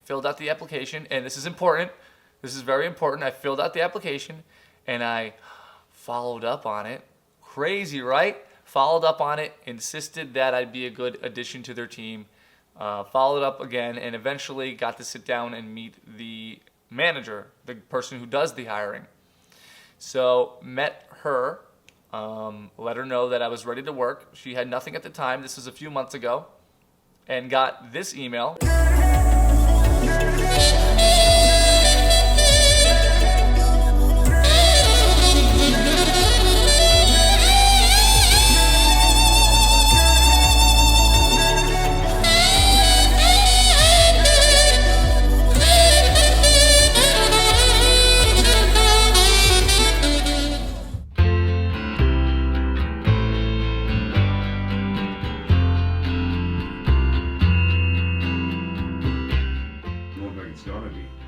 filled out the application, and this is important. This is very important. I filled out the application, and I followed up on it. Crazy, right? Followed up on it, insisted that I'd be a good addition to their team. Followed up again, and eventually got to sit down and meet the manager, the person who does the hiring. So met her, let her know that I was ready to work. She had nothing at the time. This was a few months ago. And got this email.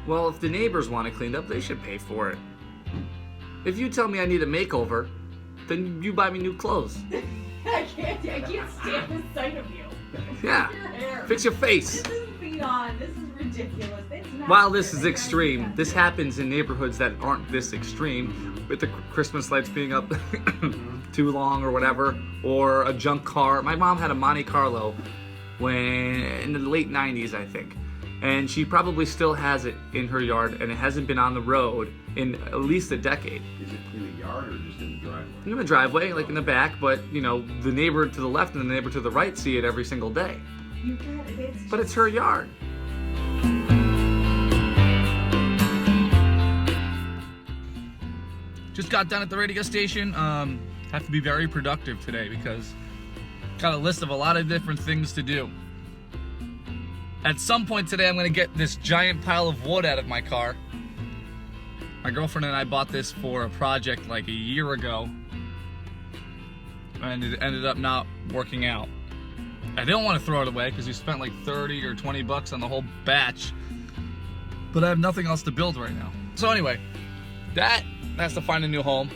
Well, if the neighbors want it cleaned up, they should pay for it. If you tell me I need a makeover, then you buy me new clothes. I can't stand the sight of you. Yeah. Your hair. Fix your face. This is beyond. This is ridiculous. It's not While this is fair. extreme, this happens in neighborhoods that aren't this extreme, with the Christmas lights being up too long or whatever, or a junk car. My mom had a Monte Carlo in the late 90s, I think. And she probably still has it in her yard, and it hasn't been on the road in at least a decade. Is it in the yard or just in the driveway? In the driveway, like in the back, but you know, the neighbor to the left and the neighbor to the right see it every single day. You get it. But it's her yard. Just got done at the radio station. Have to be very productive today because got a list of a lot of different things to do. At some point today, I'm going to get this giant pile of wood out of my car. My girlfriend and I bought this for a project like a year ago, and it ended up not working out. I didn't want to throw it away because we spent like 30 or 20 bucks on the whole batch, but I have nothing else to build right now. So anyway, that has to find a new home.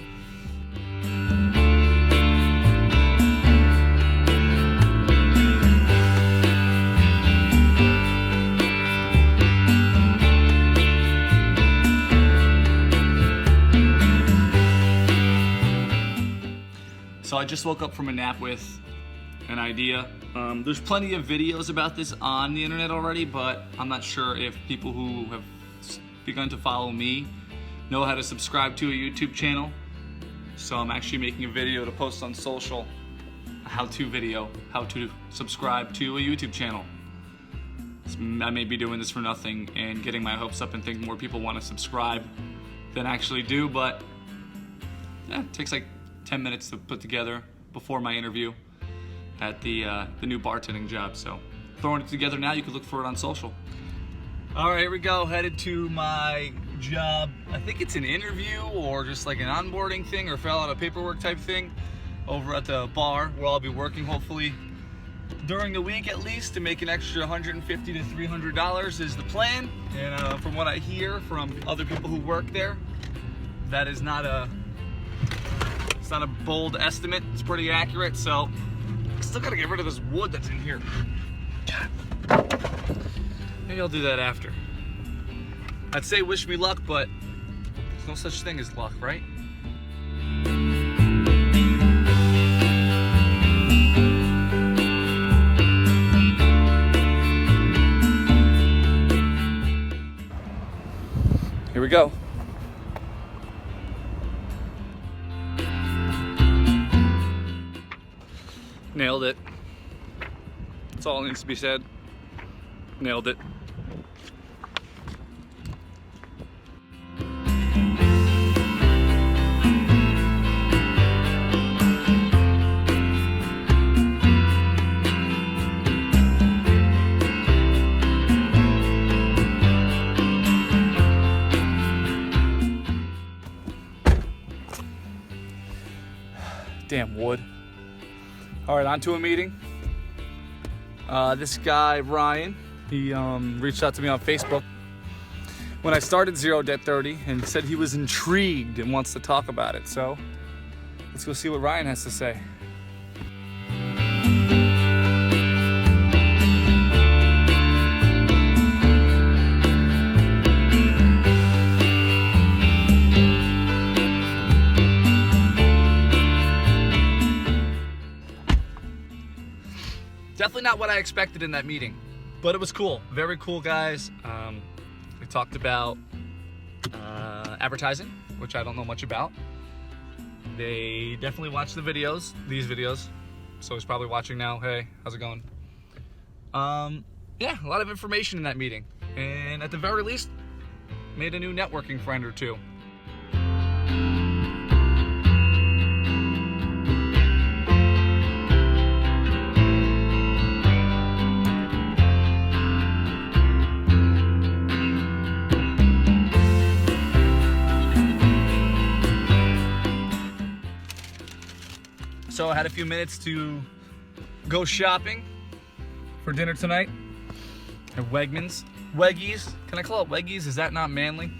So I just woke up from a nap with an idea. There's plenty of videos about this on the internet already, but I'm not sure if people who have begun to follow me know how to subscribe to a YouTube channel. So I'm actually making a video to post on social, a how-to video, how to subscribe to a YouTube channel. I may be doing this for nothing and getting my hopes up and thinking more people want to subscribe than actually do, but yeah, it takes like 10 minutes to put together before my interview at the new bartending job. So throwing it together now, you can look for it on social. All right, here we go, headed to my job. I think it's an interview or just like an onboarding thing or fill out a paperwork type thing over at the bar where I'll be working hopefully during the week at least to make an extra $150 to $300 is the plan. And from what I hear from other people who work there, that is not a bold estimate. It's pretty accurate. So I still gotta get rid of this wood that's in here. Maybe I'll do that after. I'd say wish me luck, but there's no such thing as luck, right? Here we go. Nailed it. That's all that needs to be said. Nailed it. Damn wood. All right, on to a meeting. This guy, Ryan, he reached out to me on Facebook when I started Zero Debt 30 and said he was intrigued and wants to talk about it. So let's go see what Ryan has to say. Definitely not what I expected in that meeting, but it was cool. Very cool guys. We talked about advertising, which I don't know much about. They definitely watched the videos, these videos. So he's probably watching now. Hey, how's it going? Yeah, a lot of information in that meeting. And at the very least, made a new networking friend or two. So I had a few minutes to go shopping for dinner tonight at Wegmans. Weggies. Can I call it Weggies? Is that not manly?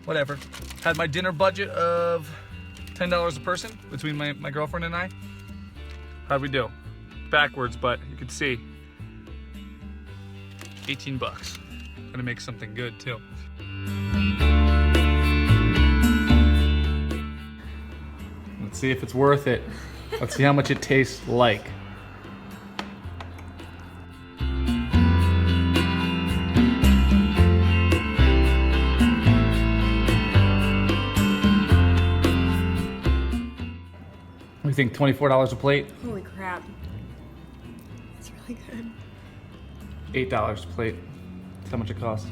Whatever. Had my dinner budget of $10 a person between my girlfriend and I. How'd we do? Backwards, but you can see. 18 bucks. Gonna make something good too. Let's see if it's worth it. Let's see how much it tastes like. What do you think, $24 a plate? Holy crap. That's really good. $8 a plate. That's how much it costs.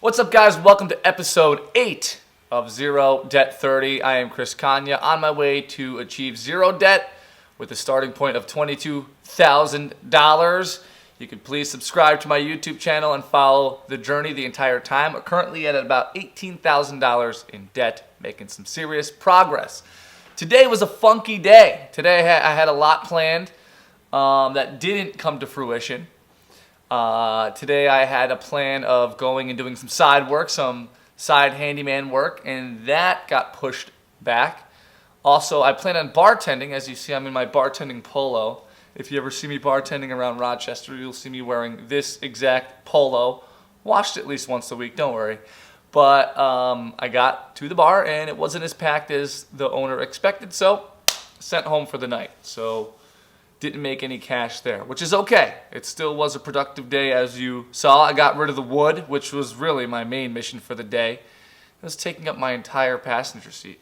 What's up, guys? Welcome to episode 8 of Zero Debt 30. I am Chris Konya, on my way to achieve zero debt with a starting point of $22,000. You can please subscribe to my YouTube channel and follow the journey the entire time. I'm currently at about $18,000 in debt, making some serious progress. Today was a funky day. Today I had a lot planned that didn't come to fruition. Today I had a plan of going and doing some side work, some side handyman work, and that got pushed back. Also, I plan on bartending. As you see, I'm in my bartending polo. If you ever see me bartending around Rochester, you'll see me wearing this exact polo. Washed at least once a week, don't worry. But I got to the bar, and it wasn't as packed as the owner expected, so sent home for the night. So didn't make any cash there, which is okay. It still was a productive day, as you saw. I got rid of the wood, which was really my main mission for the day. It was taking up my entire passenger seat.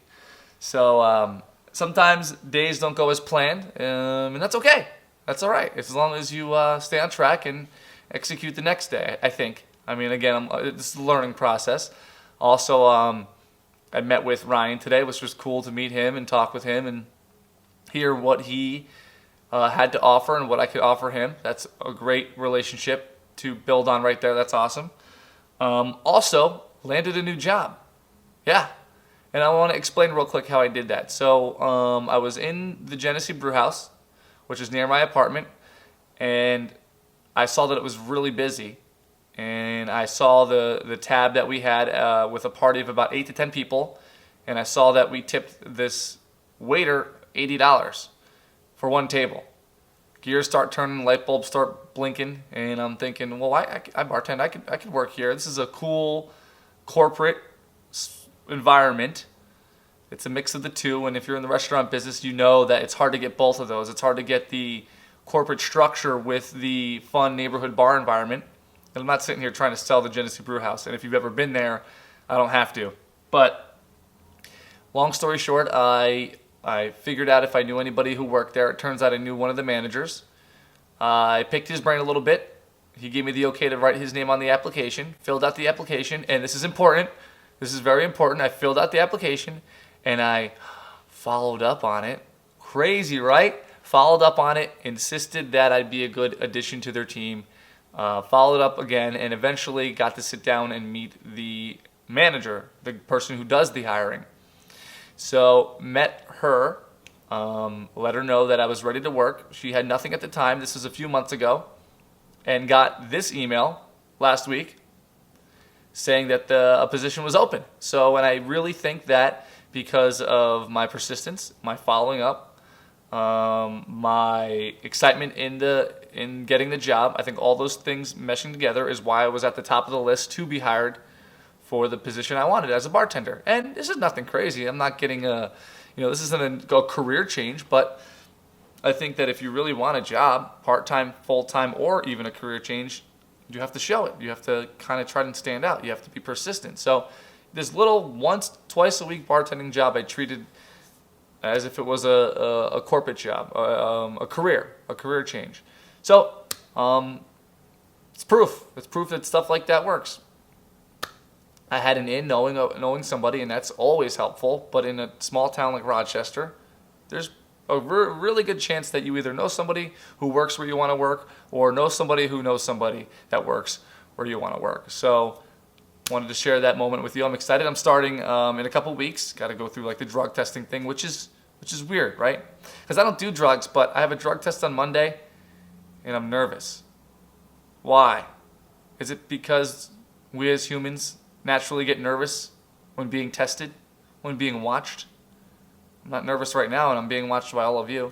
So sometimes days don't go as planned, and that's okay. That's all right, as long as you stay on track and execute the next day, I think. I mean, again, it's a learning process. Also, I met with Ryan today, which was cool to meet him and talk with him and hear what he had to offer and what I could offer him. That's a great relationship to build on right there. That's awesome. Also, landed a new job. Yeah. And I want to explain real quick how I did that. So I was in the Genesee Brew House, which is near my apartment, and I saw that it was really busy. And I saw the tab that we had with a party of about 8 to 10 people, and I saw that we tipped this waiter $80 for one table. Gears start turning, light bulbs start blinking, and I'm thinking, well, I bartend, I could work here. This is a cool corporate environment. It's a mix of the two, and if you're in the restaurant business, you know that it's hard to get both of those. It's hard to get the corporate structure with the fun neighborhood bar environment. And I'm not sitting here trying to sell the Genesee Brew House, and if you've ever been there, I don't have to. But long story short, I figured out if I knew anybody who worked there. It turns out I knew one of the managers. I picked his brain a little bit. He gave me the okay to write his name on the application, filled out the application, and this is important. This is very important. I filled out the application, and I followed up on it. Crazy, right? Followed up on it, insisted that I'd be a good addition to their team. Followed up again, and eventually got to sit down and meet the manager, the person who does the hiring. So met her, let her know that I was ready to work. She had nothing at the time. This was a few months ago. And got this email last week saying that a position was open. So, and I really think that because of my persistence, my following up, my excitement in getting the job, I think all those things meshing together is why I was at the top of the list to be hired for the position I wanted as a bartender. And this is nothing crazy. I'm not getting this isn't a career change, but I think that if you really want a job, part-time, full-time, or even a career change, you have to show it. You have to kind of try and stand out. You have to be persistent. So this little twice a week bartending job I treated as if it was a corporate job, a career change. So it's proof. It's proof that stuff like that works. I had an in knowing somebody, and that's always helpful. But in a small town like Rochester, there's a really good chance that you either know somebody who works where you want to work, or know somebody who knows somebody that works where you want to work. So wanted to share that moment with you. I'm excited. I'm starting in a couple weeks. Got to go through like the drug testing thing, which is weird, right? Because I don't do drugs, but I have a drug test on Monday, and I'm nervous. Why? Is it because we as humans naturally get nervous when being tested, when being watched? I'm not nervous right now, and I'm being watched by all of you.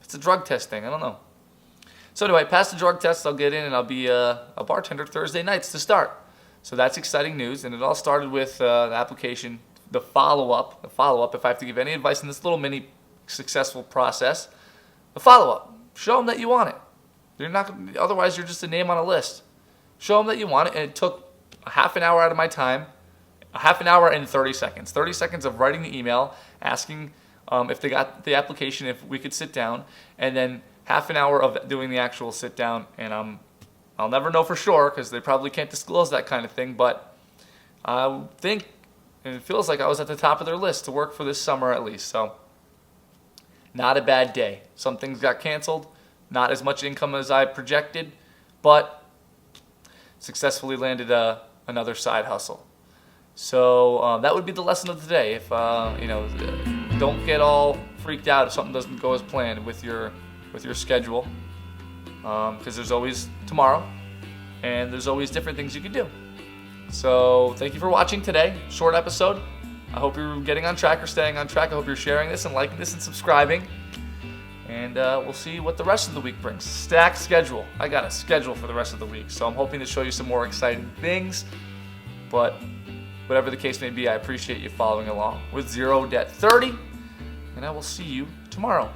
It's a drug test thing. I don't know. So anyway, pass the drug test. I'll get in, and I'll be a bartender Thursday nights to start. So that's exciting news, and it all started with the application, the follow-up. If I have to give any advice in this little mini successful process, the follow-up. Show them that you want it. Otherwise, you're just a name on a list. Show them that you want it, and it took a half an hour out of my time, a half an hour and 30 seconds. 30 seconds of writing the email, asking if they got the application, if we could sit down, and then half an hour of doing the actual sit down, and I'll never know for sure because they probably can't disclose that kind of thing, but I think, and it feels like I was at the top of their list to work for this summer at least. So not a bad day. Some things got canceled, not as much income as I projected, but successfully landed another side hustle. So that would be the lesson of today. If don't get all freaked out if something doesn't go as planned with your schedule, because there's always tomorrow, and there's always different things you can do. So thank you for watching today. Short episode. I hope you're getting on track or staying on track. I hope you're sharing this and liking this and subscribing. And we'll see what the rest of the week brings. Stacked schedule. I got a schedule for the rest of the week, so I'm hoping to show you some more exciting things. But whatever the case may be, I appreciate you following along with 0 Debt 30, and I will see you tomorrow.